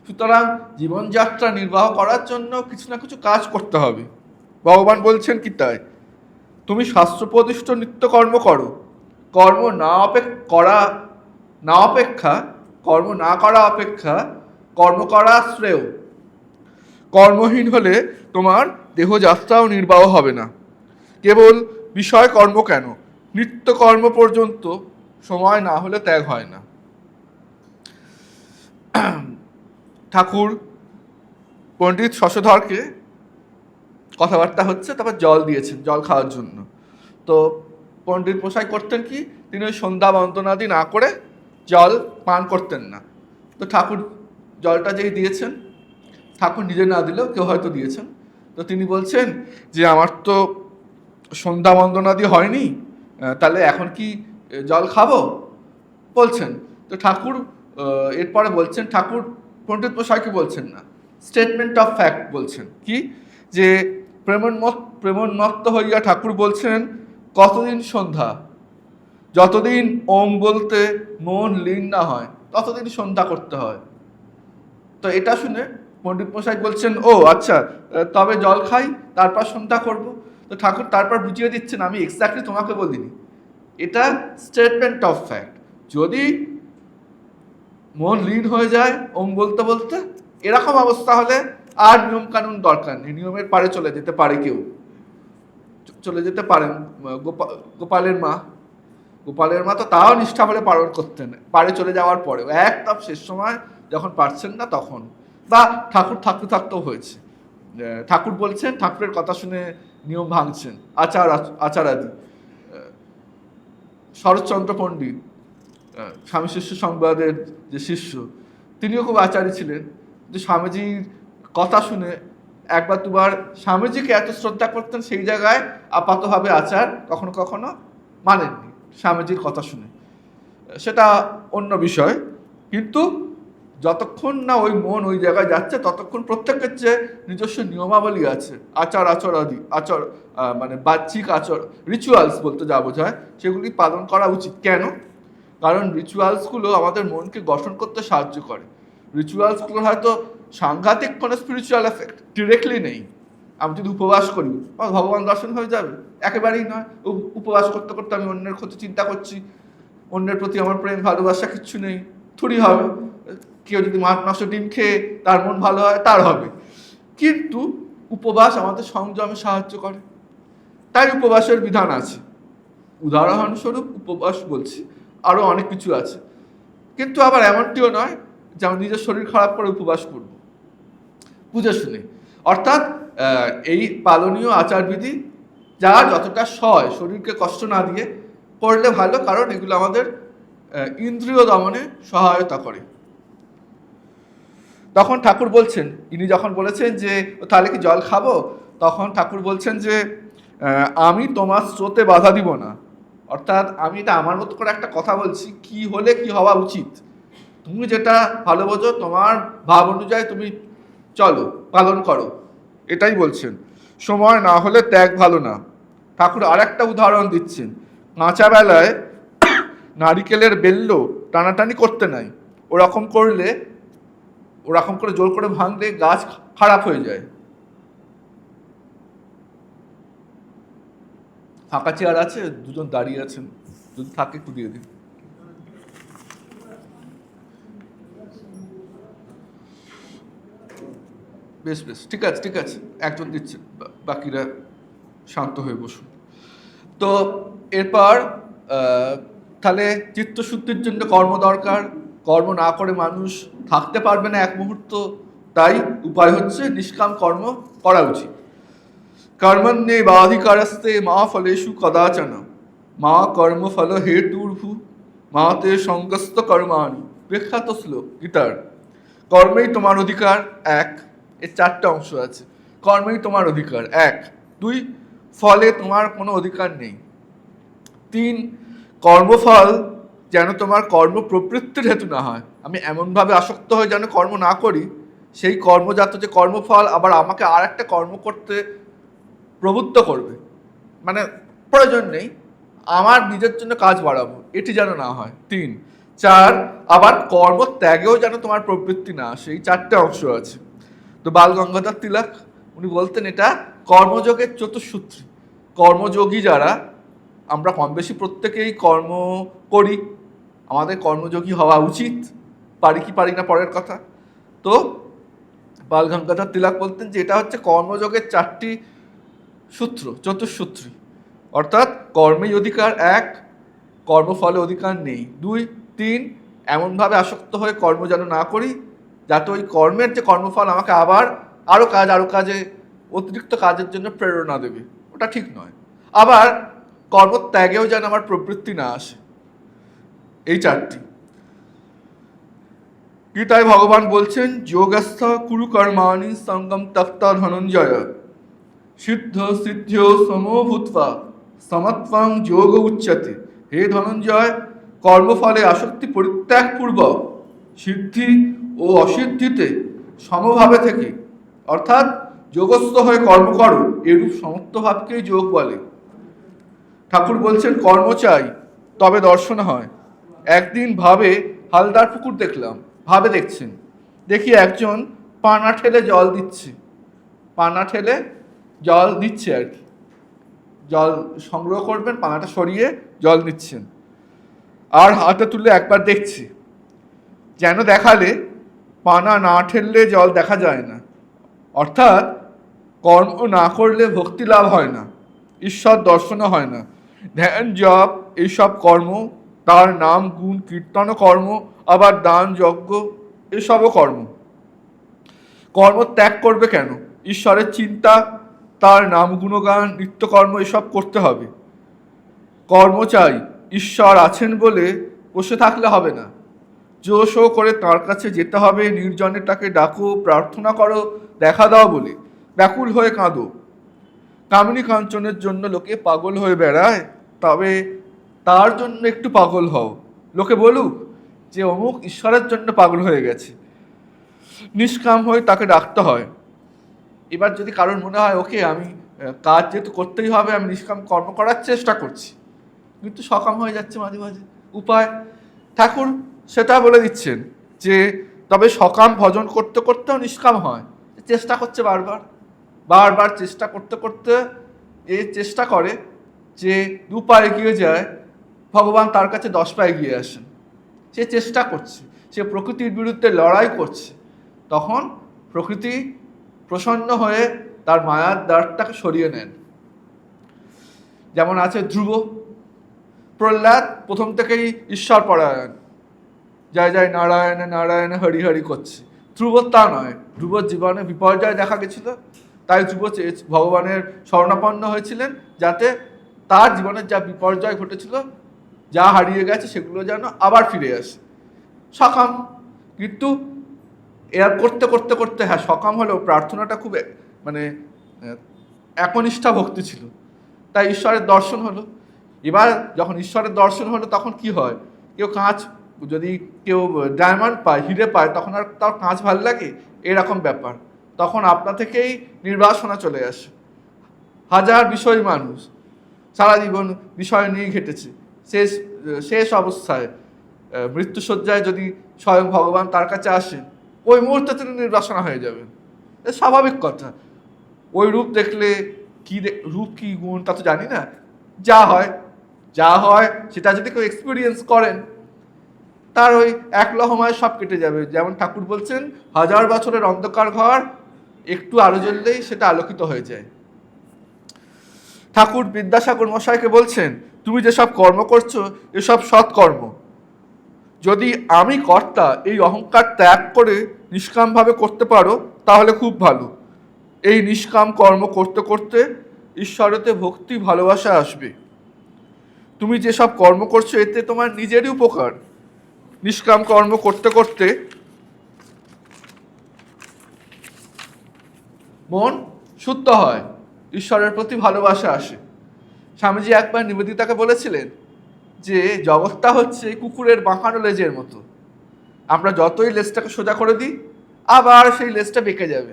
Speaker 1: সুতরাং জীবনযাত্রা নির্বাহ করার জন্য কিছু না কিছু কাজ করতে হবে। ভগবান বলছেন কি তাই? তুমি শাস্ত্রপ্রদিষ্ট নিত্যকর্ম করো, কর্ম না করা অপেক্ষা কর্ম করা শ্রেয়। কর্মহীন হলে তোমার দেহযাত্রাও নির্বাহ হবে না। কেবল বিষয় কর্ম কেন, নিত্য কর্ম পর্যন্ত সময় না হলে ত্যাগ হয় না। ঠাকুর পণ্ডিত শশধরকে কথাবার্তা হচ্ছে, তারপর জল দিয়েছেন জল খাওয়ার জন্য। তো পণ্ডিত মশাই করতেন কি, তিনি ওই সন্ধ্যা বন্দনাদি না করে জল পান করতেন না। তো ঠাকুর জলটা যেই দিয়েছেন, ঠাকুর নিজে না দিলেও কেউ হয়তো দিয়েছেন, তো তিনি বলছেন যে আমার তো সন্ধ্যা বন্দনাদি হয়নি, তাহলে এখন কি জল খাবো বলছেন। তো ঠাকুর এরপরে বলছেন, ঠাকুর পণ্ডিত মশাইকে বলছেন না, স্টেটমেন্ট অফ ফ্যাক্ট বলছেন কি, যে প্রেমোন্মত্ত হইয়া ঠাকুর বলছেন কতদিন সন্ধ্যা, যতদিন ওম বলতে মন লীন না হয় ততদিন সন্ধ্যা করতে হয়। তো এটা শুনে পণ্ডিত মশাই বলছেন, ও আচ্ছা, তবে জল খাই তারপর সন্ধ্যা করব। তো ঠাকুর তারপর বুঝিয়ে দিচ্ছেন, আমি এক্স্যাক্টলি তোমাকে বলিনি, এটা স্টেটমেন্ট অফ ফ্যাক্ট। যদি মন লীন হয়ে যায় ওম বলতে বলতে, এরকম অবস্থা হলে আর নিয়ম কানুন দরকার নেই, নিয়মের পারে চলে যেতে পারে, কেউ চলে যেতে পারেন। গোপালের মা তো তাও নিষ্ঠা বলে পালন করতেন, পারে চলে যাওয়ার পরেও একদম শেষ সময় যখন পারছেন না তখন, বা ঠাকুর থাকতে থাকতেও হয়েছে। ঠাকুর বলছেন, ঠাকুরের কথা শুনে নিয়ম ভাঙছেন, আচারাদি। শরৎচন্দ্র পণ্ডিত স্বামী শিষ্য সংবাদের যে শিষ্য, তিনিও খুব আচারী ছিলেন, যে স্বামীজির কথা শুনে একবার দুবার স্বামীজিকে এত শ্রদ্ধা করতেন, সেই জায়গায় আপাতভাবে আচার কখনো কখনো মানেননি স্বামীজির কথা শুনে, সেটা অন্য বিষয়। কিন্তু যতক্ষণ না ওই মন ওই জায়গায় যাচ্ছে ততক্ষণ প্রত্যেকের যে নিজস্ব নিয়মাবলী আছে, আচার মানে বাহ্যিক আচার, রিচুয়ালস বলতে যা বোঝায়, সেগুলি পালন করা উচিত। কেন? কারণ রিচুয়ালসগুলো আমাদের মনকে গঠন করতে সাহায্য করে। রিচুয়ালসগুলো হয়তো সাংঘাতিক কোনো স্পিরিচুয়াল এফেক্ট ডিরেক্টলি নেই। আমি যদি উপবাস করি আমার ভগবান দর্শন হয়ে যাবে, একেবারেই নয়। উপবাস করতে করতে আমি অন্যের ক্ষতি চিন্তা করছি, অন্যের প্রতি আমার প্রেম ভালোবাসা কিচ্ছু নেই, থুড়ি হবে। কেউ যদি মাছ ডিম খেয়ে তার মন ভালো হয়, তার হবে। কিন্তু উপবাস আমাদের সংযমে সাহায্য করে, তাই উপবাসের বিধান আছে। উদাহরণস্বরূপ উপবাস বলছি, আরও অনেক কিছু আছে। কিন্তু আবার এমনটিও নয় যে আমি নিজের শরীর খারাপ করে উপবাস করব বুঝে শুনে। অর্থাৎ এই পালনীয় আচারবিধি যা যতটা সয়, শরীরকে কষ্ট না দিয়ে করলে ভালো, কারণ এগুলো আমাদের ইন্দ্রিয় দমনে সহায়তা করে। তখন ঠাকুর বলছেন, ইনি যখন বলেছেন যে তাহলে কি জল খাবো, তখন ঠাকুর বলছেন যে আমি তোমার স্রোতে বাধা দিব না। অর্থাৎ আমি এটা আমার মতো করে একটা কথা বলছি, কি হলে কি হওয়া উচিত, তুমি যেটা ভালো বোঝো তোমার ভাব অনুযায়ী তুমি চলো, পালন করো, এটাই বলছেন। সময় না হলে ত্যাগ ভালো না। ঠাকুর আর একটা উদাহরণ দিচ্ছেন, কাঁচা বেলায় নারিকেলের বেল্ল টানাটানি করতে নাই, ওরকম করে জোর করে ভাঙলে গাছ খারাপ হয়ে যায়। ফাঁকা চেয়ার আছে, দুজন দাঁড়িয়ে আছেন, যদি থাকে একটু দিয়ে দিন। বেশ বেশ, ঠিক আছে ঠিক আছে, একজন দিচ্ছে, বাকিরা শান্ত হয়ে বসুন। তো এরপর তাহলে চিত্তশুদ্ধির জন্য কর্ম দরকার, কর্ম না করে মানুষ থাকতে পারবে না এক মুহূর্ত, তাই উপায় হচ্ছে নিষ্কাম কর্ম করা উচিত। কর্মণ্যে বাধিকারস্তে মা ফলেষু কদাচন মা কর্মফল হেতুর্ভু মা তে সঙ্গস্ত কর্মাণি। বিখ্যাত শ্লোক গীতার। কর্মেই তোমার অধিকার, এক। এর চারটা অংশ আছে। কর্মেই তোমার অধিকার, এক। দুই, ফলে তোমার কোনো অধিকার নেই। তিন, কর্মফল যেন তোমার কর্ম প্রবৃত্তির হেতু না হয়। আমি এমনভাবে আসক্ত হয়ে যেন কর্ম না করি, সেই কর্মজাত যে কর্মফল আবার আমাকে আর একটা কর্ম করতে প্রবুত্ত করবে, মানে প্রয়োজন নেই, আমার নিজের জন্য কাজ বাড়াবো, এটি যেন না হয়। তিন। চার, আবার কর্ম ত্যাগেও যেন তোমার প্রবৃত্তি না আসে। এই চারটে অংশ আছে। তো বাল গঙ্গাধর তিলক উনি বলতেন এটা কর্মযোগের চতুঃসূত্রী। কর্মযোগী যারা, আমরা কম বেশি প্রত্যেকেই কর্ম করি, আমাদের কর্মযোগী হওয়া উচিত, পারি কি পারি না পরের কথা। তো বাল গঙ্গাধর তিলক বলতেন যে এটা হচ্ছে কর্মযোগের চারটি সূত্র, চতুঃসূত্রী। অর্থাৎ কর্মেই অধিকার, এক। কর্মফলে অধিকার নেই, দুই। তিন, এমনভাবে আসক্ত হয়ে কর্ম যেন না করি যাতে ওই কর্মের যে কর্মফল আমাকে আবার আরও কাজে অতিরিক্ত কাজের জন্য প্রেরণা দেবে, ওটা ঠিক নয়। আবার কর্মত্যাগেও যেন আমার প্রবৃত্তি না আসে। এই চারটি। গীতায় ভগবান বলছেন যোগস্থ কুরু কর্মাণি সঙ্গম তপ্ত ধনঞ্জয় সিদ্ধ সিদ্ধ সমো ভূত্বা সমত্বং যোগ উচ্যতে। হে ধনঞ্জয়, কর্মফলে আসক্তি পরিত্যাগপূর্বক সিদ্ধি ও অসিদ্ধিতে সমভাবে থেকে, অর্থাৎ যোগস্থ হয়ে কর্ম করো, এরূপ সমত্বভাবকেই যোগ বলে। ঠাকুর বলছেন কর্ম চাই তবে দর্শন হয়। একদিন ভাবে হালদার পুকুর দেখলাম, ভাবে দেখছেন, দেখি একজন পানা ঠেলে জল দিচ্ছে, পানা ঠেলে জল দিচ্ছে আর কি, জল সংগ্রহ করবেন, পানাটা সরিয়ে জল নিচ্ছেন। আর হাতে তুলে একবার দেখছি, যেন দেখালে পানা না ঠেললে জল দেখা যায় না। অর্থাৎ কর্ম না করলে ভক্তি লাভ হয় না, ঈশ্বর দর্শনও হয় না। ধ্যান জপ এইসব কর্ম, তার নাম গুণ কীর্তন কর্ম, আবার দান যজ্ঞ এসবও কর্ম। কর্ম ত্যাগ করবে কেন? ঈশ্বরের চিন্তা, তার নাম গুণগান, নিত্যকর্ম এসব করতে হবে। কর্ম চাই, ঈশ্বর আছেন বলে বসে থাকলে হবে না, জোশ করে তার কাছে যেতে হবে, নির্জনে তাকে ডাকো, প্রার্থনা করো, দেখা দাও বলে, ব্যাকুল হয়ে কাঁদো। কামিনী কাঞ্চনের জন্য লোকে পাগল হয়ে বেড়ায়, তবে তার জন্য একটু পাগল হও, লোকে বলুক যে অমুক ঈশ্বরের জন্য পাগল হয়ে গেছে। নিষ্কাম হয়ে তাকে ডাকতে হয়। এবার যদি কারোর মনে হয় ওকে আমি কাজ যেহেতু করতেই হবে, আমি নিষ্কাম কর্ম করার চেষ্টা করছি, কিন্তু সকাম হয়ে যাচ্ছে মাঝে মাঝে, উপায় ঠাকুর সেটা বলে দিচ্ছেন যে তবে সকাম ভজন করতে করতেও নিষ্কাম হয়। চেষ্টা করছে বারবার বারবার, চেষ্টা করতে করতে এই চেষ্টা করে যে 2 পা এগিয়ে যায়, ভগবান তার কাছে 10 পা এগিয়ে আসেন। সে চেষ্টা করছে, সে প্রকৃতির বিরুদ্ধে লড়াই করছে, তখন প্রকৃতি প্রসন্ন হয়ে তার মায়ার দ্বারটাকে সরিয়ে নেন। যেমন আছে ধ্রুব, প্রহ্লাদ প্রথম থেকেই ঈশ্বর পরায়ণ, জয় জয় নারায়ণ নারায়ণ হরি হরি করছে। ধ্রুব তা নয়, ধ্রুবর জীবনে বিপর্যয় দেখা গেছিল, তাই ধ্রুব ভগবানের শরণাপন্ন হয়েছিলেন যাতে তার জীবনের যা বিপর্যয় ঘটেছিল, যা হারিয়ে গেছে, সেগুলো যেন আবার ফিরে আসে। সকাম, কিন্তু এর করতে করতে করতে, হ্যাঁ সকাম হলেও প্রার্থনাটা খুব মানে একনিষ্ঠা ভক্তি ছিল, তাই ঈশ্বরের দর্শন হলো। এবার যখন ঈশ্বরের দর্শন হলো তখন কি হয়, কেউ কাঁচ, যদি কেউ ডায়মন্ড পায়, হিরে পায়, তখন আর তার কাঁচ ভালো লাগে, এরকম ব্যাপার। তখন আপনা থেকেই নির্বাসনা চলে আসে। হাজার বিষয় মানুষ সারা জীবন বিষয় নিয়ে ঘেটেছে, শেষ অবস্থায় মৃত্যুশয্যায় যদি স্বয়ং ভগবান তার কাছে আসেন, ওই মুহূর্তে তিনি নির্বাসনা হয়ে যাবেন। স্বাভাবিক কথা। ওই রূপ দেখলে কি রূপ কি গুণ তা তো জানি না, যা হয় সেটা যদি কেউ এক্সপিরিয়েন্স করেন, তার ওই এক লহমায় সব কেটে যাবে। যেমন ঠাকুর বলছেন 1000 বছরের অন্ধকার ঘর একটু আলো জ্বললেই সেটা আলোকিত হয়ে যায়। ঠাকুর বিদ্যাসাগর মশাইকে বলছেন, তুমি যেসব কর্ম করছো এসব সৎকর্ম। যদি আমি কর্তা এই অহংকার ত্যাগ করে নিষ্কামভাবে করতে পারো তাহলে খুব ভালো। এই নিষ্কাম কর্ম করতে করতে ঈশ্বরেতে ভক্তি ভালোবাসা আসবে। তুমি যেসব কর্ম করছো এতে তোমার নিজেরই উপকার। নিষ্কাম কর্ম করতে করতে মন শুদ্ধ হয়, ঈশ্বরের প্রতি ভালোবাসা আসে। স্বামীজি একবার নিবেদিতাকে বলেছিলেন যে জগৎটা হচ্ছে কুকুরের বাঁকানো লেজের মতো, আমরা যতই লেজটাকে সোজা করে দিই আবার সেই লেজটা বেঁকে যাবে।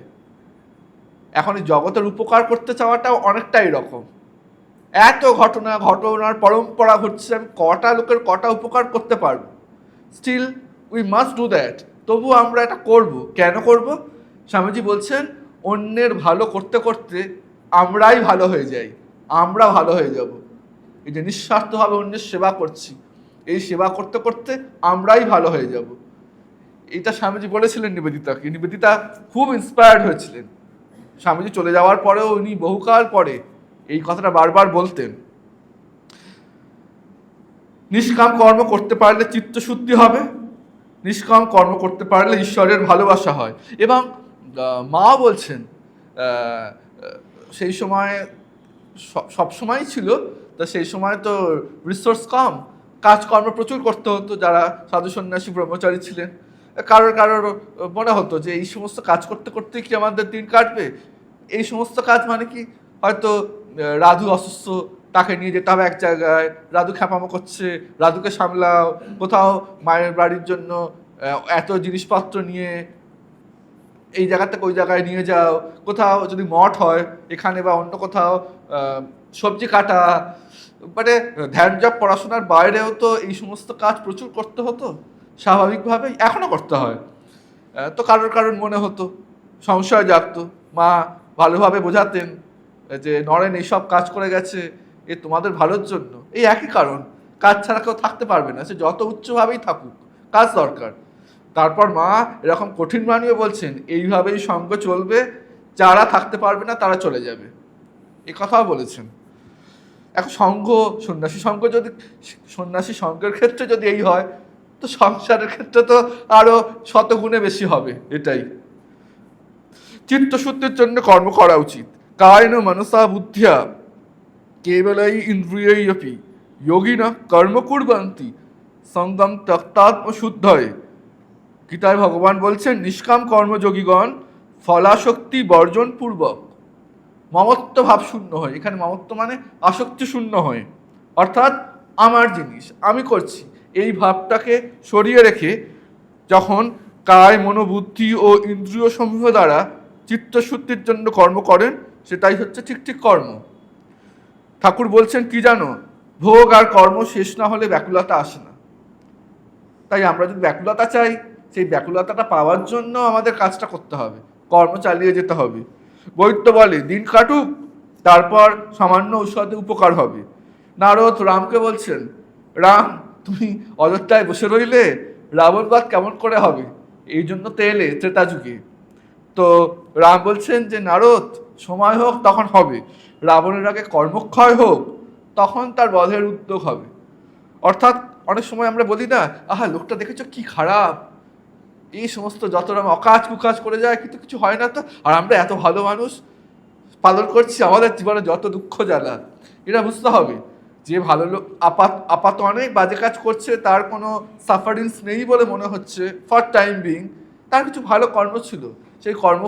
Speaker 1: এখন এই জগতের উপকার করতে চাওয়াটাও অনেকটাই রকম। এত ঘটনার পরম্পরা ঘটছে, আমি কটা লোকের কটা উপকার করতে পারবো, still we must do that. তবু আমরা এটা করব। কেন করব? স্বামীজি বলছেন অন্যের ভালো করতে করতে আমরাই ভালো হয়ে যাই, আমরা ভালো হয়ে যাব। এই যে নিঃস্বার্থভাবে অন্যের সেবা করছি, এই সেবা করতে করতে আমরাই ভালো হয়ে যাব। এটা স্বামীজি বলেছিলেন নিবেদিতাকে। নিবেদিতা খুব ইন্সপায়ার্ড হয়েছিলেন। স্বামীজি চলে যাওয়ার পরেও উনি বহুকাল পরে এই কথাটা বারবার বলতেন। নিষ্কাম কর্ম করতে পারলে চিত্তশুদ্ধি হবে, নিষ্কাম কর্ম করতে পারলে ঈশ্বরের ভালোবাসা হয়। এবং মা বলছেন সেই সময় সব সময়ই ছিল, তা সেই সময় তো রিসোর্স কম, কাজকর্ম প্রচুর করতে হতো। যারা সাধু সন্ন্যাসী ব্রহ্মচারী ছিলেন, কারোর মনে হতো যে এই সমস্ত কাজ করতে করতে কি আমাদের দিন কাটবে। এই সমস্ত কাজ মানে কি, হয়তো রাধু অসুস্থ, তাকে নিয়ে যেতে হবে এক জায়গায়, রাধু খ্যাপামো করছে, রাধুকে সামলাও, কোথাও মায়ের বাড়ির জন্য এত জিনিসপত্র নিয়ে এই জায়গা থেকে ওই জায়গায় নিয়ে যাও, কোথাও যদি মঠ হয় এখানে বা অন্য কোথাও সবজি কাটা, মানে ধ্যান জপ পড়াশোনার বাইরেও তো এই সমস্ত কাজ প্রচুর করতে হতো স্বাভাবিকভাবেই, এখনও করতে হয়। তো কারোর মনে হতো, সংশয় জাগতো। মা ভালোভাবে বোঝাতেন যে নরেন এইসব কাজ করে গেছে এ তোমাদের ভালোর জন্য। এই একই কারণ, কাজ ছাড়া কেউ থাকতে পারবে না, সে যত উচ্চভাবেই থাকুক, কাজ দরকার। তারপর মা এরকম কঠিন বাণীও বলছেন, এইভাবেই সঙ্গ চলবে, যারা থাকতে পারবে না তারা চলে যাবে, এ কথাও বলেছেন। এখন সন্ন্যাসী সঙ্গের ক্ষেত্রে যদি এই হয়, তো সংসারের ক্ষেত্রে তো আরো শতগুণে বেশি হবে। এটাই চিত্তশুদ্ধির জন্য কর্ম করা উচিত। কায়ন মনসা বুদ্ধিয়া কেবলাই ইন্দ্রিয়পি যোগিনা কর্ম কুর্বন্তি সঙ্গম ত্যক্তাত্ম শুদ্ধয়ে। গীতায় ভগবান বলছেন, নিষ্কাম কর্মযোগীগণ ফলাশক্তি বর্জন পূর্বক মমত্ব ভাব শূন্য হয়। এখানে মমত্ব মানে আসক্তি শূন্য হয়, অর্থাৎ আমার জিনিস আমি করছি এই ভাবটাকে সরিয়ে রেখে যখন কায় মনোবুদ্ধি ও ইন্দ্রিয় সমূহ দ্বারা চিত্তশুদ্ধির জন্য কর্ম করেন, সেটাই হচ্ছে ঠিক কর্ম। ঠাকুর বলছেন কি জানো, ভোগ আর কর্ম শেষ না হলে ব্যাকুলতা আসে না। তাই আমরা যদি ব্যাকুলতা চাই, সেই ব্যাকুলতাটা পাওয়ার জন্য আমাদের কাজটা করতে হবে, কর্ম চালিয়ে যেতে হবে। বৈদ্য বলে দিন কাটুক, তারপর সামান্য ঔষধে উপকার হবে। নারদ রামকে বলছেন, রাম তুমি অযোধ্যায় বসে রইলে রাবণবাদ কেমন করে হবে, এই জন্য তো এলে ত্রেতা যুগে। তো রাম বলছেন যে নারদ সময় হোক তখন হবে, রাবণের আগে কর্মক্ষয় হোক, তখন তার বধের উদ্যোগ হবে। অর্থাৎ অনেক সময় আমরা বলি না, আহা লোকটা দেখেছো কি খারাপ, এই সমস্ত যত রকম অকাজ কুকাজ করে যায় কিন্তু কিছু হয় না তো, আর আমরা এত ভালো মানুষ পালন করছি আমাদের জীবনে যত দুঃখ জ্বালা। এটা বুঝতে হবে যে ভালো লোক আপাত অনেক বাজে কাজ করছে, তার কোনো সাফারিংস নেই বলে মনে হচ্ছে ফর টাইম বিং, তার কিছু ভালো কর্ম ছিল, সেই কর্ম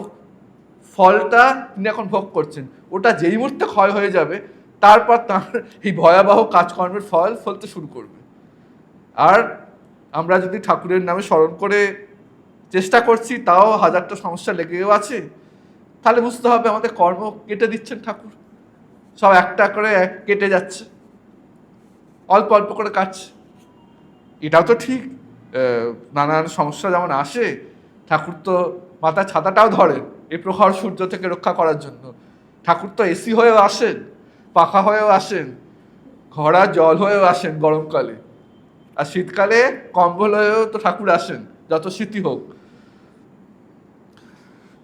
Speaker 1: ফলটা তিনি এখন ভোগ করছেন। ওটা যেই মুহূর্তে ক্ষয় হয়ে যাবে, তারপর তার এই ভয়াবহ কাজকর্মের ফল ফলতে শুরু করবে। আর আমরা যদি ঠাকুরের নামে স্মরণ করে চেষ্টা করছি, তাও হাজারটা সমস্যা লেগেও আছে, তাহলে বুঝতে হবে আমাদের কর্ম কেটে দিচ্ছেন ঠাকুর, সব একটা করে কেটে যাচ্ছে, অল্প অল্প করে কাটছে। এটাও তো ঠিক, নানান সমস্যা যেমন আসে, ঠাকুর তো মাথার ছাতাটাও ধরেন এই প্রখর সূর্য থেকে রক্ষা করার জন্য। ঠাকুর তো এসি হয়েও আসেন, পাখা হয়েও আসেন, ঘোড়া জল হয়েও আসেন গরমকালে, আর শীতকালে কম্বল হয়েও তো ঠাকুর আসেন, যত শীতই হোক।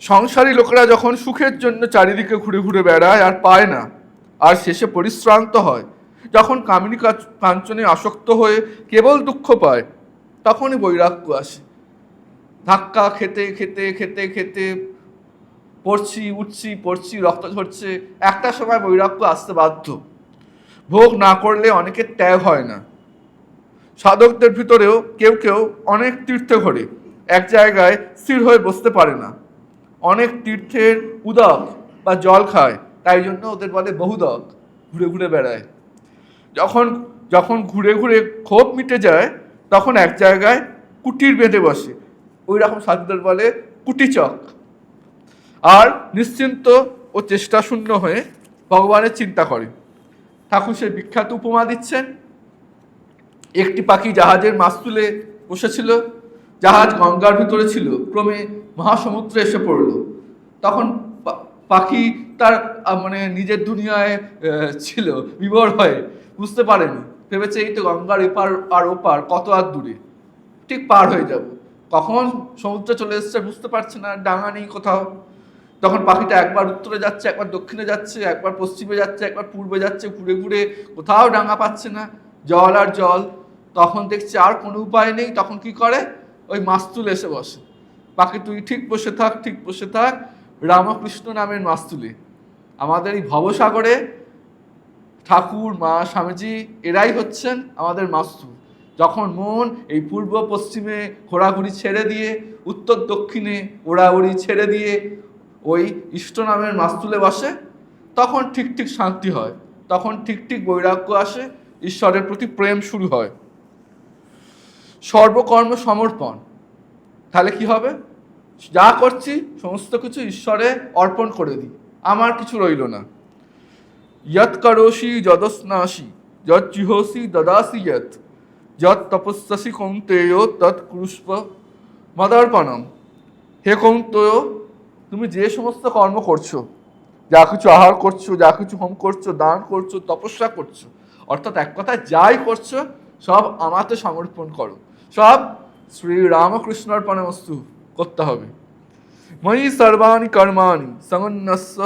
Speaker 1: সংসারী লোকেরা যখন সুখের জন্য চারিদিকে ঘুরে ঘুরে বেড়ায় আর পায় না, আর শেষে পরিশ্রান্ত হয়, যখন কামিনী কাঞ্চনে আসক্ত হয়ে কেবল দুঃখ পায়, তখনই বৈরাগ্য আসে। ধাক্কা খেতে খেতে খেতে খেতে পড়ছি, রক্ত ঝরছে, একটা সময় বৈরাগ্য আসতে বাধ্য। ভোগ না করলে অনেকের ত্যাগ হয় না। সাধকদের ভিতরেও কেউ কেউ অনেক তীর্থে ঘোরে, এক জায়গায় স্থির হয়ে বসতে পারে না। অনেক তীর্থের উদক বা জল খায়, তাই জন্য ওদের বলে বহুদক, ঘুরে ঘুরে বেড়ায়। যখন যখন ঘুরে ঘুরে ক্ষোভ মিটে যায়, তখন এক জায়গায় কুটির বেঁধে বসে, ওই রকম সাধুদের বলে কুটিচক। আর নিশ্চিন্ত ও চেষ্টা শূন্য হয়ে ভগবানের চিন্তা করে। ঠাকুর সে বিখ্যাত উপমা দিচ্ছেন। একটি পাখি জাহাজের মাস্তুলে বসেছিল, জাহাজ গঙ্গার ভিতরে ছিল, ক্রমে মহাসমুদ্রে এসে পড়ল। তখন পাখি তার নিজের দুনিয়ায় ছিল, বিভোর হয়ে বুঝতে পারেনি, ভেবেছে এই তো গঙ্গার এপার আর ওপার কত আর দূরে, ঠিক পার হয়ে যাব। কখন সমুদ্রে চলে এসছে বুঝতে পারছে না, ডাঙা নেই কোথাও। তখন পাখিটা একবার উত্তরে যাচ্ছে, একবার দক্ষিণে যাচ্ছে, একবার পশ্চিমে যাচ্ছে, একবার পূর্বে যাচ্ছে, ঘুরে ঘুরে কোথাও ডাঙা পাচ্ছে না, জল আর জল। তখন দেখছে আর কোনো উপায় নেই, তখন কি করে, ওই মাস্তুলে এসে বসে। পাখি তুই ঠিক বসে থাক, ঠিক বসে থাক, রামকৃষ্ণ নামের মাস্তুলে। আমাদের এই ভবসাগরে ঠাকুর, মা, স্বামীজি এরাই হচ্ছেন আমাদের মাস্তুল। যখন মন এই পূর্ব পশ্চিমে ঘোরাঘুরি ছেড়ে দিয়ে, উত্তর দক্ষিণে ওড়াউড়ি ছেড়ে দিয়ে ওই ইষ্ট নামের মাস্তুলে বসে, তখন ঠিক ঠিক শান্তি হয়, তখন ঠিক ঠিক বৈরাগ্য আসে, ঈশ্বরের প্রতি প্রেম শুরু হয়। সর্বকর্ম সমর্পণ, তাহলে কি হবে, যা করছি সমস্ত কিছু ঈশ্বরে অর্পণ করে দিই, আমার কিছু রইল না। যৎ করোষি যদস্নাসি যৎ জিহোসি দদাসি যৎ যৎ তপস্যাসি কৌন্তেয় তৎ কুরুষ্ব মদার্পণম। হে কৌন্তেয়, তুমি যে সমস্ত কর্ম করছো, যা কিছু আহার করছো, যা কিছু হোম করছো, দান করছো, তপস্যা করছো, অর্থাৎ এক কথায় যাই করছো সব আমাতে সমর্পণ করো, সব শ্রী রামকৃষ্ণার্পণমস্তু করতে হবে। ময়ি সর্বাণি কর্মাণি সমন্বস্য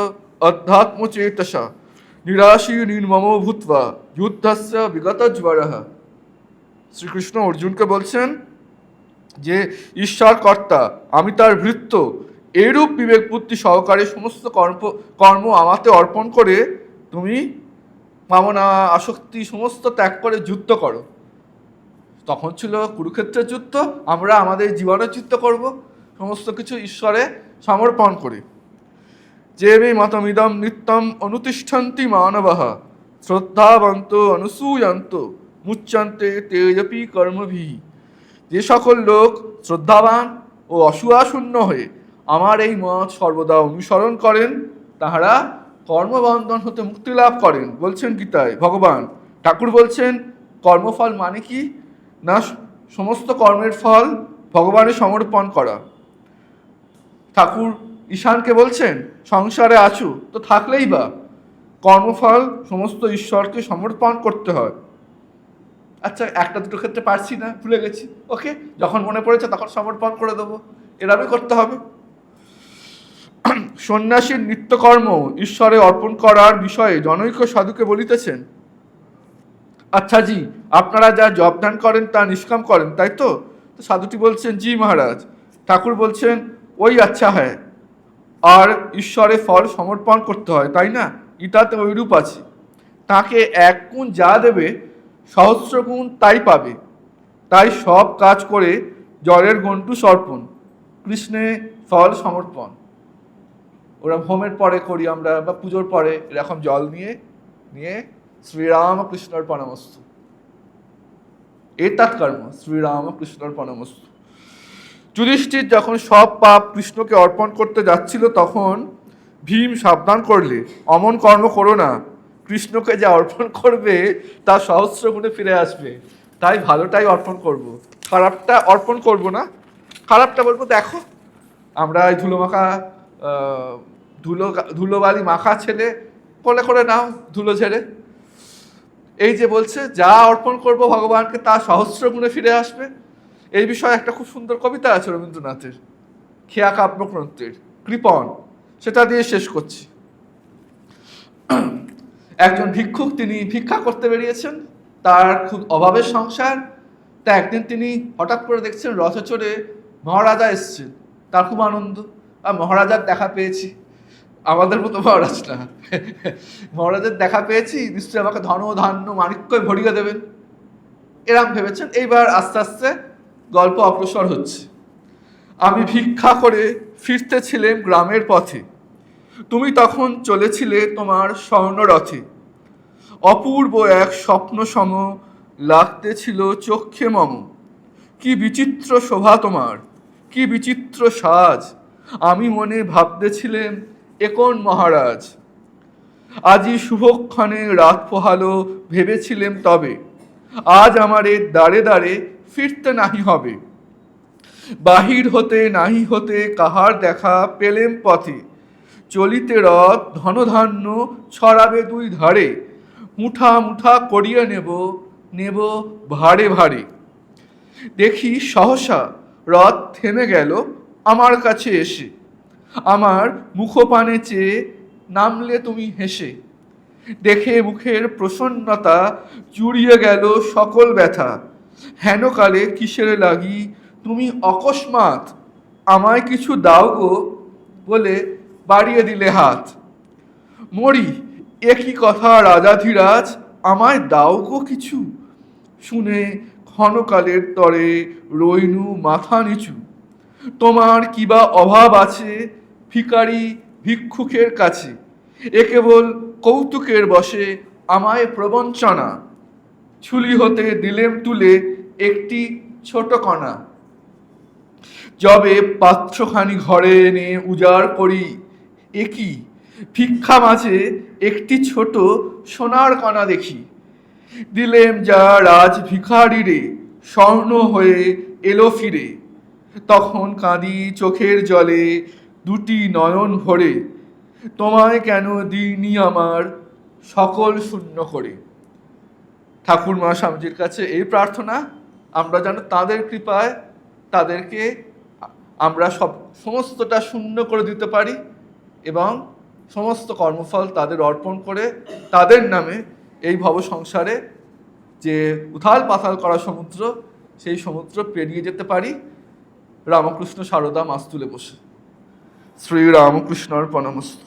Speaker 1: অধ্যাত্মচেতসা নিরাশী নির্মমো ভূত্বা যুদ্ধস্য বিগতজ্বরঃ। শ্রীকৃষ্ণ অর্জুনকে বলছেন যে ঈশ্বর কর্তা, আমি তার ভৃত্য, এইরূপ বিবেক বুদ্ধি সহকারে সমস্ত কর্ম আমাতে অর্পণ করে তুমি কামনা আসক্তি সমস্ত ত্যাগ করে যুদ্ধ করো। তখন ছিল কুরুক্ষেত্রের যুদ্ধ, আমরা আমাদের জীবনের যুদ্ধ করব, সমস্ত কিছু ঈশ্বরে সমর্পণ করে। যে মে মতমিদম নিত্যম অনুতিষ্ঠন্তি মানবঃ শ্রদ্ধাবন্ত অনুসূয়ন্ত মুচ্যন্তে তেজপি কর্মভি। যে সকল লোক শ্রদ্ধাবান ও অসূয়াশূন্য হয়ে আমার এই মত সর্বদা অনুসরণ করেন, তাহারা কর্মবন্ধন হতে মুক্তি লাভ করেন, বলছেন গীতায় ভগবান। ঠাকুর বলছেন কর্মফল মানে কি না, সমস্ত কর্মের ফল ভগবানের সমর্পণ করা। ঠাকুর ঈশানকে বলছেন সংসারে আছো তো থাকলেই বা কর্মফল সমস্ত ঈশ্বরকে সমর্পণ করতে হয়। আচ্ছা, একটা দুটো ক্ষেত্রে পারছি না, ভুলে গেছি, ওকে, যখন মনে পড়েছে তখন সমর্পণ করে দেবো, এরকমই করতে হবে। সন্ন্যাসীর নিত্যকর্ম ঈশ্বরে অর্পণ করার বিষয়ে জনৈক সাধুকে বলিতেছেন, আচ্ছা জি, আপনারা যা জবদান করেন তা নিষ্কাম করেন তাই তো? সাধুটি বলছেন জি মহারাজ। ঠাকুর বলছেন ওই আচ্ছা হ্যাঁ, আর ঈশ্বরে ফল সমর্পণ করতে হয় তাই না, ইটাতে ওইরূপ আছে। তাকে এক গুণ যা দেবে সহস্র গুণ তাই পাবে, তাই সব কাজ করে জলের গন্টু সর্পণ, কৃষ্ণে ফল সমর্পণ। ওরা হোমের পরে করি আমরা, বা পুজোর পরে এরকম জল নিয়ে নিয়ে শ্রীরামকৃষ্ণার্পণমস্তু, এতাৎ কর্ম শ্রীরামকৃষ্ণার্পণমস্তু। যুধিষ্ঠির যখন সব পাপ কৃষ্ণকে অর্পণ করতে যাচ্ছিল, তখন ভীম সাবধান করলে অমন কর্ম করো না, কৃষ্ণকে যা অর্পণ করবে তা সহস্র গুণে ফিরে আসবে, তাই ভালোটাই অর্পণ করব, খারাপটা অর্পণ করব না। খারাপটা বলবো দেখো আমরা এই ধুলোবালি মাখা ছেলে কোলে করে নাও ধুলো ঝেড়ে। এই যে বলছে যা অর্পণ করব ভগবানকে তা সহস্র গুণে ফিরে আসবে, এই বিষয়ে একটা খুব সুন্দর কবিতা আছে রবীন্দ্রনাথের, খেয়া কাব্যগ্রন্থের। কৃপণ, সেটা দিয়ে শেষ করছি। একজন ভিক্ষুক, তিনি ভিক্ষা করতে বেরিয়েছেন, তার খুব অভাবের সংসার। তা একদিন তিনি হঠাৎ করে দেখছেন রথে চড়ে মহারাজা এসছেন, তার খুব আনন্দ, আর মহারাজার দেখা পেয়েছি, আমাদের মতো মহারাজ না, মহারাজের দেখা পেয়েছি, নিশ্চয়ই আমাকে ধন ধান্য মাণিক্যই ভরিয়ে দেবেন, এরম ভেবেছেন। এইবার আস্তে আস্তে গল্প অগ্রসর হচ্ছে। আমি ভিক্ষা করে ফিরতেছিলেম গ্রামের পথে, তুমি তখন চলেছিলে তোমার স্বর্ণরথে। অপূর্ব এক স্বপ্ন সম লাগতেছিল চক্ষে মম। কি বিচিত্র শোভা তোমার, কি বিচিত্র সাজ, আমি মনে ভাবতেছিলেম একন মহারাজ। আজি শুভক্ষণে রাত পোহালো, ভেবেছিলেম তবে আজ আমারে দ্বারে দ্বারে ফিরতে নাহি হবে। বাহির হতে নাহি হতে কাহার দেখা পেলেম পথে, চলিতে রথ ধনধান্য ছড়াবে দুই ধারে। মুঠা মুঠা করিয়া নেব, নেব ভারে ভারে। দেখি সহসা রথ থেমে গেল আমার কাছে এসে, আমার মুখপানে চেয়ে নামলে তুমি হেসে। দেখে মুখের প্রসন্নতা জুড়িয়ে গেল সকল ব্যথা। হেনকালে কিসের লাগি তুমি অকস্মাৎ আমায় কিছু দাও গো বলে বাড়িয়ে দিলে হাত। মরি, একই কথা রাজাধিরাজ, আমায় দাও গো কিছু। শুনে ক্ষণকালের তরে রইনু মাথা নিচু। তোমার কিবা অভাব আছে ভিখারি ভিক্ষুকের কাছে, এ কেবল কৌতুকের বসে আমায় প্রবঞ্চনা। ছুলি হতে দিলেম তুলে একটি ছোট কণা, যবে পাত্রখানি ঘরে এনে উজাড় করি, একই ভিক্ষা মাঝে একটি ছোট সোনার কণা দেখি। দিলেম যা রাজ ভিখারিরে, স্বর্ণ হয়ে এলো ফিরে। তখন কাঁদি চোখের জলে দুটি নয়ন ভরে, তোমায় কেন দিইনি আমার সকল শূন্য করে। ঠাকুরমা স্বামীজির কাছে এই প্রার্থনা, আমরা যেন তাদের কৃপায় তাদেরকে আমরা সমস্তটা শূন্য করে দিতে পারি এবং সমস্ত কর্মফল তাদের অর্পণ করে তাদের নামে এই ভব সংসারে যে উথাল পাথাল করা সমুদ্র, সেই সমুদ্র পেরিয়ে যেতে পারি রামকৃষ্ণ সারদা মাস্তুলে বসে। শ্রী রামকৃষ্ণর প্রণমস্তু।